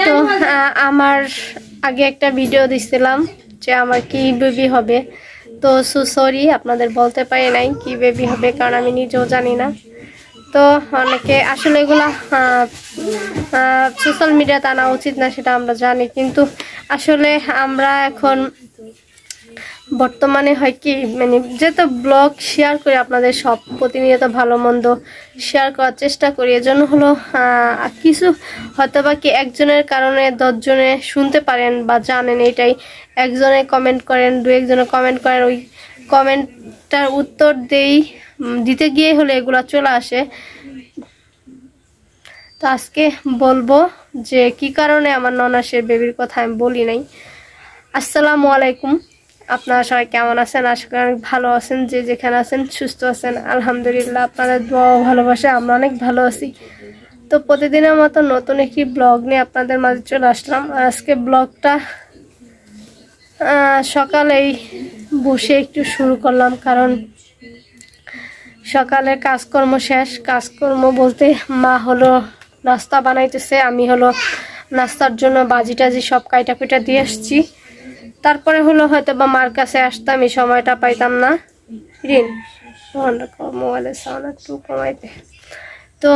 তো আমার আগে একটা ভিডিও দিছিলাম যে আমার কি বেবি হবে, তো সরি আপনাদের বলতে পারি নাই কি বেবি হবে, কারণ আমি নিজেও জানি না। তো অনেকে আসলে এগুলা সোশ্যাল মিডিয়াতে আনা উচিত না সেটা আমরা জানি, কিন্তু আসলে আমরা এখন বর্তমানে হয় কি মানে যেহেতু ব্লগ শেয়ার করি আপনাদের সব প্রতিনিয়ত ভালো মন্দ শেয়ার করার চেষ্টা করি, এজন্য হলো কিছু হয়তো বা কি একজনের কারণে 10 জনে শুনতে পারেন বা জানেন, এটাই একজনে কমেন্ট করেন, দু একজনে কমেন্ট করেন, ওই কমেন্টটার উত্তর দিতে গিয়ে হলে এগুলা চলে আসে। তো আজকে বলবো যে কি কারণে আমার ননাসের বেবির কথা আমি বলি নাই। আসসালামু আলাইকুম, আপনারা সবাই কেমন আছেন? আশা করি অনেক ভালো আছেন, যে যেখানে আছেন সুস্থ আছেন। আলহামদুলিল্লাহ, আপনাদের দোয়া ও ভালোবাসা আমরা অনেক ভালো আছি। তো প্রতিদিনের মতো নতুন একটি ব্লগ নিয়ে আপনাদের মাঝে চলে আসলাম। আর আজকে ব্লগটা সকালেই বসে একটু শুরু করলাম, কারণ সকালে কাজকর্ম শেষ। কাজকর্ম বলতে মা হলো নাস্তা বানাইতেছে, আমি হলো নাস্তার জন্য বাজি টাজি সব কাইটা কুইটা দিয়ে আসছি। তারপরে হলো হয়তো বা মার কাছে আসতাম, এই সময়টা পাইতাম না। মোবাইলের সাউন্ড একটু কমাইতে, তো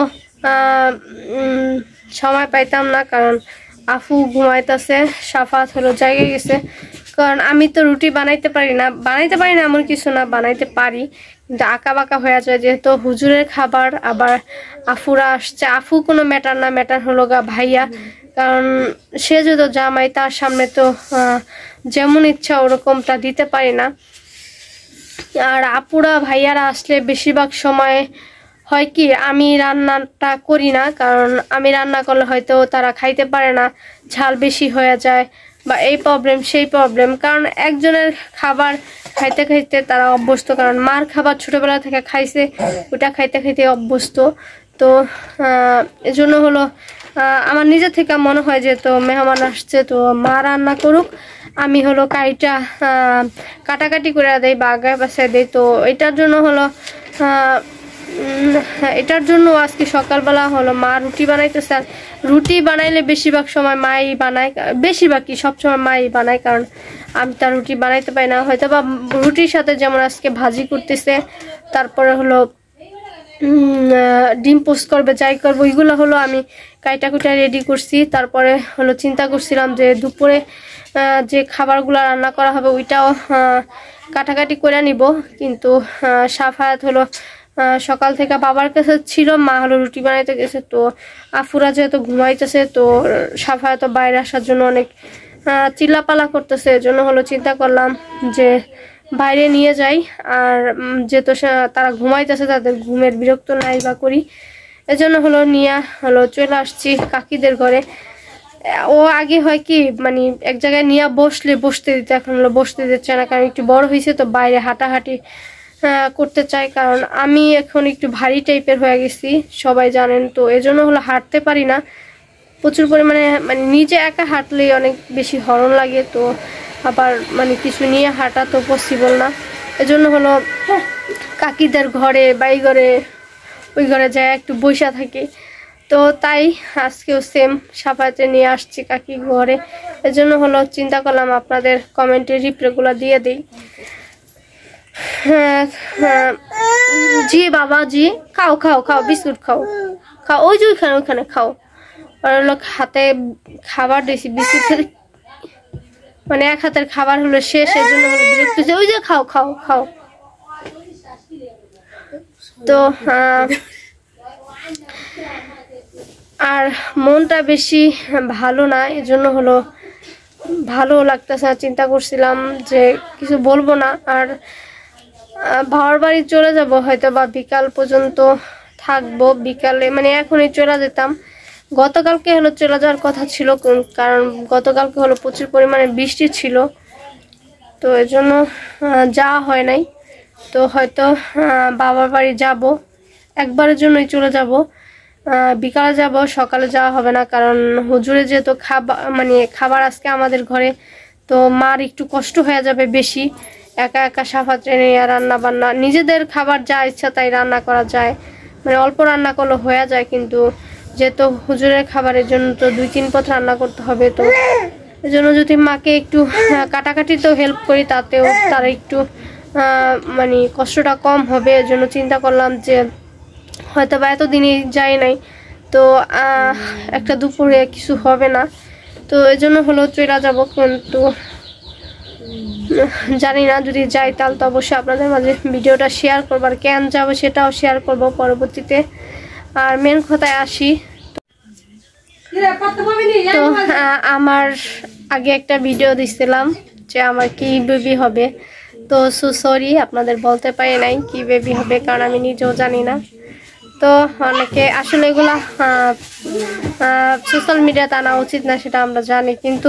সময় পাইতাম না, কারণ আফু ঘুমাইতেছে, সাফাত হলো জায়গায় গেছে। কারণ আমি তো রুটি বানাইতে পারি না এমন কিছু না, বানাইতে পারি কিন্তু আঁকা বাঁকা হয়ে যায়, যেহেতু হুজুরের খাবার, আবার আফুরা আসছে। আফু কোনো ম্যাটার না, ম্যাটার হলো গা ভাইয়া, কারণ সে যদি জামাই, তার সামনে তো যেমন ইচ্ছা ওরকমটা দিতে পারি না। আর আপুরা ভাইয়ারা আসলে বেশিরভাগ সময় হয় কি আমি রান্নাটা করি না, কারণ আমি রান্না করলে হয়তো তারা খাইতে পারে না, ঝাল বেশি হয়ে যায় বা এই প্রবলেম সেই প্রবলেম। কারণ একজনের খাবার খাইতে খাইতে তারা অভ্যস্ত, কারণ মার খাবার ছোটবেলা থেকে খাইছে, ওটা খাইতে খাইতে অভ্যস্ত। তো এজন্য হলো আমার নিজে থেকে মনে হয় যে তো মেহমান আসছে, তো মা রান্না করুক, আমি হলো কাটাকাটি করে দেই বা আগায় পাশে দেই। তো এটার জন্য আজকে সকালবেলা হলো মা রুটি বানাইতেছে। আর রুটি বানাইলে বেশিরভাগ সময় মাই বানায়, বেশিরভাগ কি সবসময় মাই বানায়, কারণ আমি তার রুটি বানাইতে পারি না। হয়তো বা রুটির সাথে যেমন আজকে ভাজি করতেছে, তারপরে হলো ডিম পোস্ট করবে, যাই করবো, ওইগুলো হলো আমি কাইটা কুইটা রেডি করছি। তারপরে হলো চিন্তা করছিলাম যে দুপুরে যে খাবারগুলো রান্না করা হবে ওইটাও কাটাকাটি করে নিব, কিন্তু সাফায়াত হলো সকাল থেকে বাবার কাছে ছিল, মা হলো রুটি বানাইতে গেছে। তো আফুরা যেহেতু ঘুমাইতেছে, তো সাফায়াত বাইরে আসার জন্য অনেক চিল্লাপালা করতেছে, এজন্য হলো চিন্তা করলাম যে বাইরে নিয়ে যাই। আর যেহেতু তারা ঘুমাইতেছে, তাদের ঘুমের বিরক্ত নাই বা করি, এজন্য হলো নিয়ে হলো চলে আসছি কাকিদের ঘরে। ও আগে হয় কি মানে এক জায়গায় নিয়ে বসতে দিত, এখন হলো বসতে দিচ্ছে না, কারণ একটু বড় হয়েছে, তো বাইরে হাঁটাহাঁটি করতে চাই। কারণ আমি এখন একটু ভারী টাইপের হয়ে গেছি, সবাই জানেন, তো এজন্য হলো হাঁটতে পারি না প্রচুর পরিমাণে, মানে নিজে একা হাঁটলেই অনেক বেশি হরণ লাগে, তো আবার মানে কিছু নিয়ে হাঁটা তো পসিবল না। এজন্য হলো কাকিদের ঘরে বাই ঘরে ওই ঘরে যায় একটু বসা থাকি। তো তাই আজকেও সেম সাফাতে নিয়ে আসছি কাকি ঘরে, এজন্য হলো চিন্তা করলাম আপনাদের কমেন্টে রিপ্লাইগুলো দিয়ে দিই। হ্যাঁ জি বাবা জি, খাও খাও খাও, বিস্কুট খাও খাও, ওই যে ওইখানে খাও। আর হলো হাতে খাবার দিয়েছি, বিস্কুট মানে এক হাতের খাবার হলো শেষ, এর জন্য হলো বিরক্ত, ওই যে খাও খাও খাও। তো আর মনটা বেশি ভালো না, এজন্য হলো ভালো লাগতেছে না, চিন্তা করছিলাম যে কিছু বলবো না। আর ভাওয়ার বাড়ি চলে যাব, হয়তো বা বিকাল পর্যন্ত থাকবো, বিকালে মানে এখনই চলে যেতাম। গতকালকে হলো চলে যাওয়ার কথা ছিল, কারণ গতকালকে হলো প্রচুর পরিমাণে বৃষ্টি ছিল, তো এজন্য যাওয়া হয় নাই। তো হয়তো বাবার বাড়ি যাব, একবারের জন্যই চলে যাব, বিকালে যাব, সকালে যাওয়া হবে না, কারণ হুজুরে যেহেতু খাবার আজকে আমাদের ঘরে, তো মার একটু কষ্ট হয়ে যাবে বেশি, একা একা সাফা ট্রেনে রান্না বান্না, নিজেদের খাবার যা ইচ্ছা তাই রান্না করা যায়, মানে অল্প রান্না করলে হয়ে যায়, কিন্তু যেহেতু হুজুরের খাবারের জন্য তো 2-3 পদ রান্না করতে হবে। তো এজন্য যদি মাকে একটু কাটাকাটিতেও হেল্প করি তাতেও তার একটু মানে কষ্টটা কম হবে। এজন্য চিন্তা করলাম যে হয়তো বা এতদিনই যাই নাই, তো একটা দুপুরে কিছু হবে না, তো এজন্য হলো চলে যাব। কিন্তু জানি না, যদি যাই তাহলে তো অবশ্যই আপনাদের মাঝে ভিডিওটা শেয়ার করবো, আর কেন যাব সেটাও শেয়ার করব পরবর্তীতে। আর মেন কথায় আসি, তো আমার আগে একটা ভিডিও দিছিলাম যে আমার কি বেবি হবে, তো সরি আপনাদের বলতে পারি নাই কি বেবি হবে, কারণ আমি নিজেও জানি না। তো অনেকে আসলে এগুলা সোশ্যাল মিডিয়াতে আনা উচিত না সেটা আমরা জানি, কিন্তু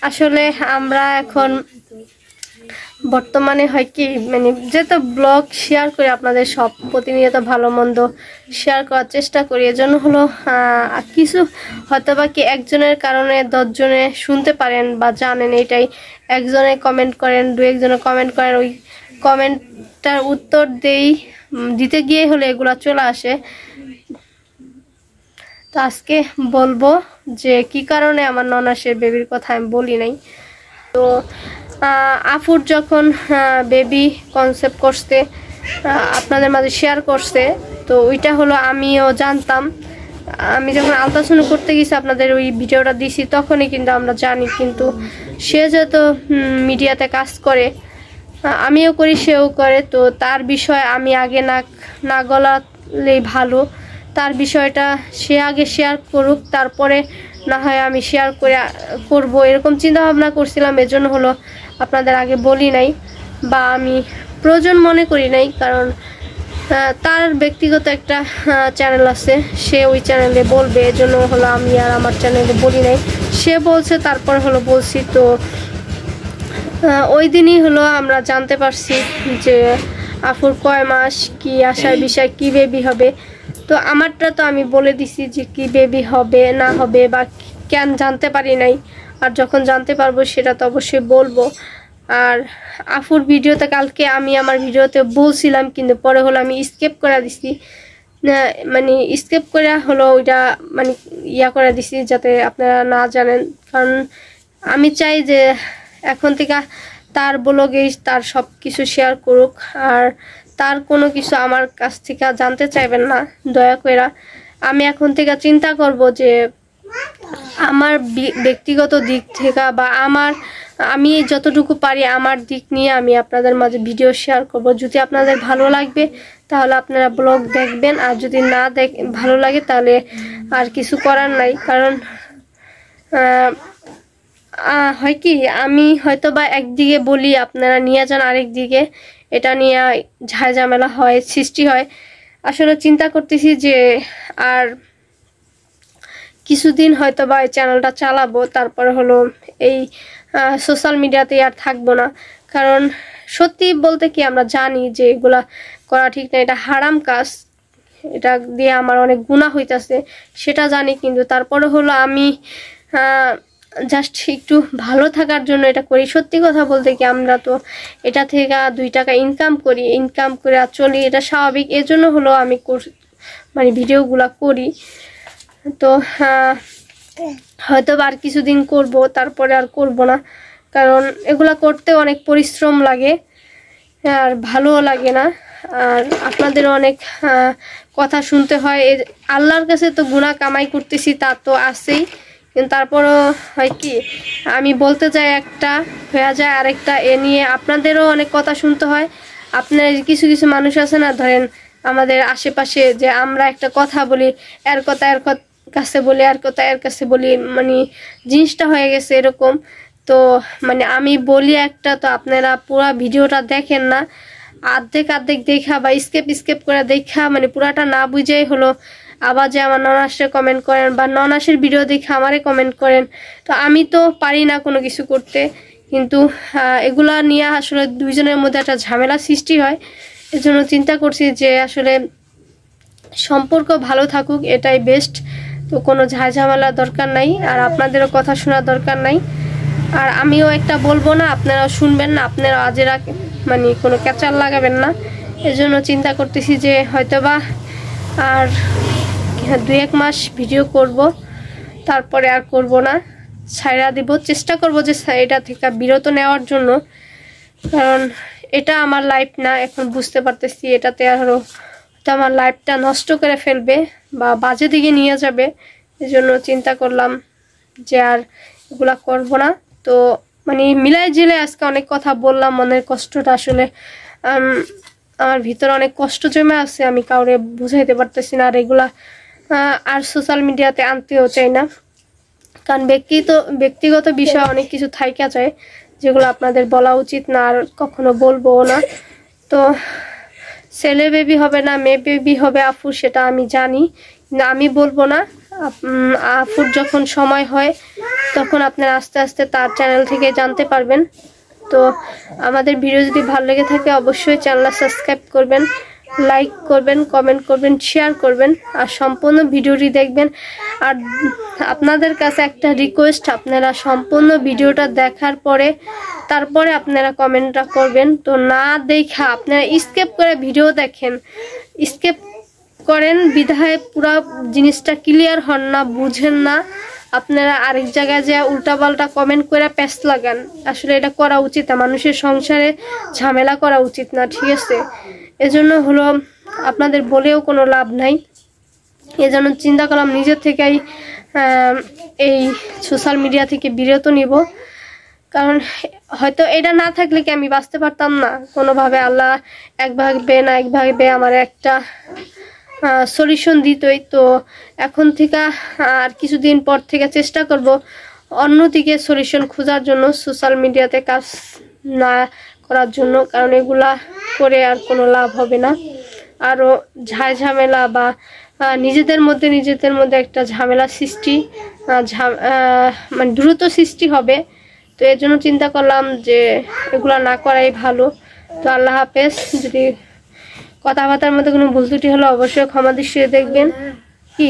আসলে আমরা এখন বর্তমানে হয় কি মানে যেহেতু ব্লগ শেয়ার করি আপনাদের সব প্রতিনিয়ত ভালো মন্দ শেয়ার করার চেষ্টা করি, এজন্য হলো কিছু হয়তো বা কি একজনের কারণে 10 জনে শুনতে পারেন বা জানেন, এটাই একজনে কমেন্ট করেন, 2-1 কমেন্ট করেন, ওই কমেন্টটার উত্তর দিতে গিয়ে হলে এগুলা চলে আসে। তো আজকে বলবো যে কি কারণে আমার ননাসের বেবির কথা আমি বলি নাই। তো আফুর যখন বেবি কনসেপ্ট করতে আপনাদের মাঝে শেয়ার করছে, তো ওইটা হলো আমিও জানতাম। আমি যখন আলট্রাসাউন্ড করতে গেছি আপনাদের ওই ভিডিওটা দিছি তখনই কিন্তু আমরা জানি, কিন্তু সে যেহেতু মিডিয়াতে কাজ করে, আমিও করি সেও করে, তো তার বিষয় আমি আগে না গলালেই ভালো। তার বিষয়টা সে আগে শেয়ার করুক, তারপরে না হয় আমি শেয়ার করব, এরকম চিন্তা ভাবনা করছিলাম। এজন্য হলো আপনাদের আগে বলি নাই বা আমি প্রয়োজন মনে করি নাই, কারণ তার ব্যক্তিগত একটা চ্যানেল আছে, সে ওই চ্যানেলে বলবে, এজন্য হলো আমি আর আমার চ্যানেলে বলি নাই। সে বলছে তারপর হলো বলছি। তো ওই দিনই হলো আমরা জানতে পারছি যে আফুর কয় মাস, কি আসার বিষয়, কি বেবি হবে। তো আমারটা তো আমি বলে দিছি যে কি বেবি হবে না হবে বা কেন জানতে পারি নাই, আর যখন জানতে পারবো সেটা তো অবশ্যই বলবো। আর আফুর ভিডিওতে কালকে আমি আমার ভিডিওতে বলছিলাম, কিন্তু পরে হলো আমি স্কিপ করে দিছি, মানে স্কিপ করে হলো ওইটা মানে করে দিছি যাতে আপনারা না জানেন, কারণ আমি চাই যে এখন থেকে তার ব্লগেই তার সব কিছু শেয়ার করুক, আর তার কোনো কিছু আমার কাছ থেকে জানতে চাইবেন না দয়া করে। আমি এখন থেকে চিন্তা করব যে আমার ব্যক্তিগত দিক থেকে বা আমি যতটুকু পারি আমার দিক নিয়ে আমি আপনাদের মাঝে ভিডিও শেয়ার করব। যদি আপনাদের ভালো লাগবে তাহলে আপনারা ব্লগ দেখবেন, আর যদি না ভালো লাগে তাহলে আর কিছু করার নাই। কারণ হয় কি আমি হয়তো বা একদিকে বলি আপনারা নিয়ে যান আরেক দিকে, এটা নিয়ে ঝামেলা হয়, সৃষ্টি হয়। আসলে চিন্তা করতেছি যে আর কিছুদিন হয়তো বা এই চ্যানেলটা চালাবো, তারপরে হলো এই সোশ্যাল মিডিয়াতে আর থাকবো না। কারণ সত্যি বলতে কি আমরা জানি যে এগুলা করা ঠিক না, এটা হারাম কাজ, এটা দিয়ে আমার অনেক গুনাহ হইতাছে সেটা জানি, কিন্তু তারপরে হলো আমি জাস্ট একটু ভালো থাকার জন্য এটা করি। সত্যি কথা বলতে কি আমরা তো এটা থেকে 2 টাকা ইনকাম করে আর চলি, এটা স্বাভাবিক। এজন্য হলো আমি মানে ভিডিওগুলা করি। তো হয়তো আর কিছুদিন করব, তারপরে আর করব না, কারণ এগুলা করতে অনেক পরিশ্রম লাগে আর ভালোও লাগে না, আর আপনাদেরও অনেক কথা শুনতে হয়। আল্লাহর কাছে তো গুনাহ কামাই করতেছি তা তো আছেই, কিন্তু তারপরও হয় কি আমি বলতে যাই একটা হয়ে যায় আরেকটা, এ নিয়ে আপনাদেরও অনেক কথা শুনতে হয়। আপনার কিছু মানুষ আছে না, ধরেন আমাদের আশেপাশে, যে আমরা একটা কথা বলি এর কথা কাছে বলি, আর কথা এর কাছে বলি, মানে জিনিসটা হয়ে গেছে এরকম। তো মানে আমি বলি একটা, তো আপনারা পুরো ভিডিওটা দেখেন না, আর্ধেক দেখা বা স্কেপ করে দেখা, মানে পুরাটা না বুঝেই হলো আবার যে আমার ননাসের কমেন্ট করেন বা ননাসের ভিডিও দেখে আমারে কমেন্ট করেন। তো আমি তো পারি না কোনো কিছু করতে, কিন্তু এগুলা নিয়ে আসলে 2 জনের মধ্যে একটা ঝামেলা সৃষ্টি হয়। এজন্য চিন্তা করছি যে আসলে সম্পর্ক ভালো থাকুক, এটাই বেস্ট। তো কোনো ঝামেলা দরকার নাই, আর আপনাদেরও কথা শোনার দরকার নাই, আর আমিও একটা বলবো না আপনারাও শুনবেন না, আপনারা আজেরা মানে কোনো ক্যাচার লাগাবেন না। এজন্য চিন্তা করতেছি যে হয়তোবা আর 2-1 মাস ভিডিও করব, তারপরে আর করব না, ছাইরা দিব। চেষ্টা করব যে এটা থেকে বিরত নেওয়ার জন্য, কারণ এটা আমার লাইফ না। এখন বুঝতে পারতেছি এটাতে আরও আমার লাইফটা নষ্ট করে ফেলবে বা বাজে দিকে নিয়ে যাবে। এই জন্য চিন্তা করলাম যে আর এগুলা করব না। তো মানে মিলাই জিলে আজকে অনেক কথা বললাম, মনের কষ্টটা আসলে আমার ভিতরে অনেক কষ্ট জমে আছে, আমি কাউরে বুঝাইতে পারতেছি না। আর এগুলা আর সোশ্যাল মিডিয়াতে আনতেও চাই না, কারণ ব্যক্তিগত বিষয় অনেক কিছু থাইকা যায় যেগুলো আপনাদের বলা উচিত না, আর কখনো বলবো না। তো ছেলে বেবি হবে না মেয়ে বেবি হবে আপু, সেটা আমি জানি না, আমি বলবো না। আপুর যখন সময় হয় তখন আপনারা আস্তে আস্তে তার চ্যানেল থেকে জানতে পারবেন। তো আমাদের ভিডিও যদি ভালো লেগে থাকে অবশ্যই চ্যানেলটা সাবস্ক্রাইব করবেন, লাইক করবেন, কমেন্ট করবেন, শেয়ার করবেন, আর সম্পূর্ণ ভিডিওটি দেখবেন। আর আপনাদের কাছে একটা রিকোয়েস্ট, আপনারা সম্পূর্ণ ভিডিওটা দেখার পরে তারপরে আপনারা কমেন্টটা করবেন। তো না দেখা আপনারা স্কিপ করে ভিডিও দেখেন, স্কিপ করেন বিধায় পুরো জিনিসটা ক্লিয়ার হন না, বুঝেন না, আপনারা আরেক জায়গায় যে উল্টাপাল্টা কমেন্ট করে পেস্ট লাগান। আসলে এটা করা উচিত না, মানুষের সংসারে ঝামেলা করা উচিত না, ঠিক আছে? এজন্য হলো আপনাদের বলেও কোনো লাভ নাই। এজন্য চিন্তা করলাম নিজের থেকেই এই সোশ্যাল মিডিয়া থেকে বিরত নিব, কারণ হয়তো এটা না থাকলে কি আমি বাঁচতে পারতাম না কোনোভাবে। আল্লাহ একভাবে না একভাবে আমার একটা সলিউশন দিতই। তো এখন থেকে আর কিছুদিন পর থেকে চেষ্টা করব অন্যদিকে সলিউশন খোঁজার জন্য, সোশ্যাল মিডিয়াতে কাজ না করার জন্য, কারণ এগুলা করে আর কোনো লাভ হবে না। আরও ঝামেলা বা নিজেদের মধ্যে একটা ঝামেলা সৃষ্টি, মানে দ্রুত সৃষ্টি হবে। তো এর জন্য চিন্তা করলাম যে এগুলা না করাই ভালো। তো আল্লাহ হাফেজ। যদি কথাবার্তার মধ্যে কোনো ভুল ত্রুটি হলে অবশ্যই ক্ষমা দৃষ্টিতে দেখবেন। কি